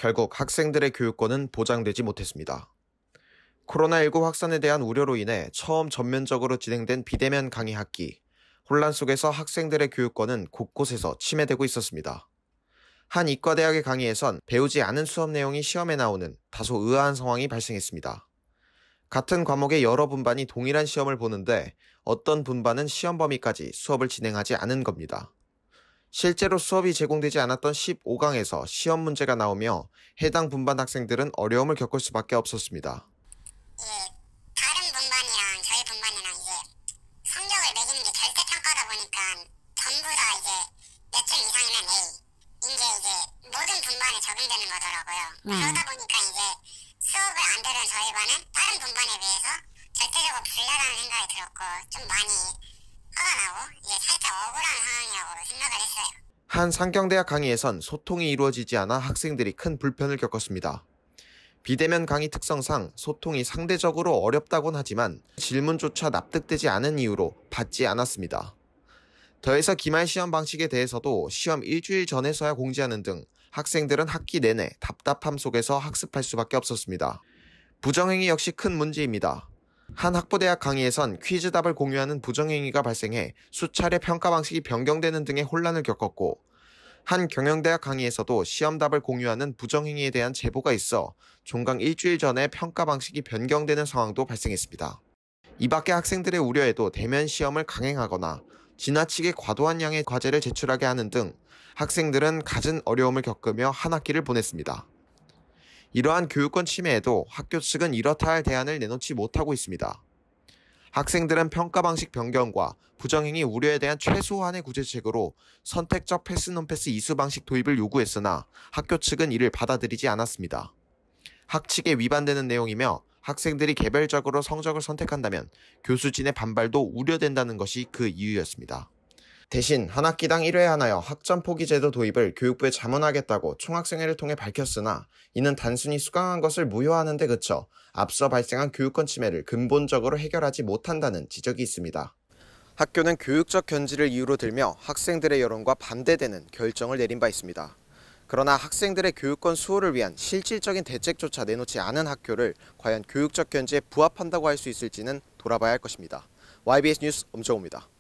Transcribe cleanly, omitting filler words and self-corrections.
결국 학생들의 교육권은 보장되지 못했습니다. 코로나19 확산에 대한 우려로 인해 처음 전면적으로 진행된 비대면 강의 학기, 혼란 속에서 학생들의 교육권은 곳곳에서 침해되고 있었습니다. 한 이과대학의 강의에선 배우지 않은 수업 내용이 시험에 나오는 다소 의아한 상황이 발생했습니다. 같은 과목의 여러 분반이 동일한 시험을 보는데 어떤 분반은 시험 범위까지 수업을 진행하지 않은 겁니다. 실제로 수업이 제공되지 않았던 15강에서 시험 문제가 나오며 해당 분반 학생들은 어려움을 겪을 수밖에 없었습니다. 다른 분반이랑 저희 분반이랑 성적을 매기는 게 절대평가다 보니까 전부 다 몇 점 이상이면 A. 모든 분반에 적용되는 거더라고요. 그러다 보니까 수업을 안 들은 저희 반은 다른 분반에 비해서 절대적으로 불리하다는 생각이 들었고 좀 많이 화가 나고 살짝 억울한 상황이라고 생각을 했어요. 한 상경대학 강의에선 소통이 이루어지지 않아 학생들이 큰 불편을 겪었습니다. 비대면 강의 특성상 소통이 상대적으로 어렵다곤 하지만 질문조차 납득되지 않은 이유로 받지 않았습니다. 더해서 기말 시험 방식에 대해서도 시험 일주일 전에서야 공지하는 등 학생들은 학기 내내 답답함 속에서 학습할 수밖에 없었습니다. 부정행위 역시 큰 문제입니다. 한 학부대학 강의에선 퀴즈답을 공유하는 부정행위가 발생해 수차례 평가 방식이 변경되는 등의 혼란을 겪었고, 한 경영대학 강의에서도 시험답을 공유하는 부정행위에 대한 제보가 있어 종강 일주일 전에 평가 방식이 변경되는 상황도 발생했습니다. 이 밖에 학생들의 우려에도 대면 시험을 강행하거나 지나치게 과도한 양의 과제를 제출하게 하는 등 학생들은 갖은 어려움을 겪으며 한 학기를 보냈습니다. 이러한 교육권 침해에도 학교 측은 이렇다 할 대안을 내놓지 못하고 있습니다. 학생들은 평가 방식 변경과 부정행위 우려에 대한 최소한의 구제책으로 선택적 패스논패스 이수 방식 도입을 요구했으나 학교 측은 이를 받아들이지 않았습니다. 학칙에 위반되는 내용이며 학생들이 개별적으로 성적을 선택한다면 교수진의 반발도 우려된다는 것이 그 이유였습니다. 대신 한 학기당 1회 하나여 학점 포기 제도 도입을 교육부에 자문하겠다고 총학생회를 통해 밝혔으나 이는 단순히 수강한 것을 무효화하는 데 그쳐 앞서 발생한 교육권 침해를 근본적으로 해결하지 못한다는 지적이 있습니다. 학교는 교육적 견지를 이유로 들며 학생들의 여론과 반대되는 결정을 내린 바 있습니다. 그러나 학생들의 교육권 수호를 위한 실질적인 대책조차 내놓지 않은 학교를 과연 교육적 견지에 부합한다고 할 수 있을지는 돌아봐야 할 것입니다. YBS 뉴스 엄정호입니다.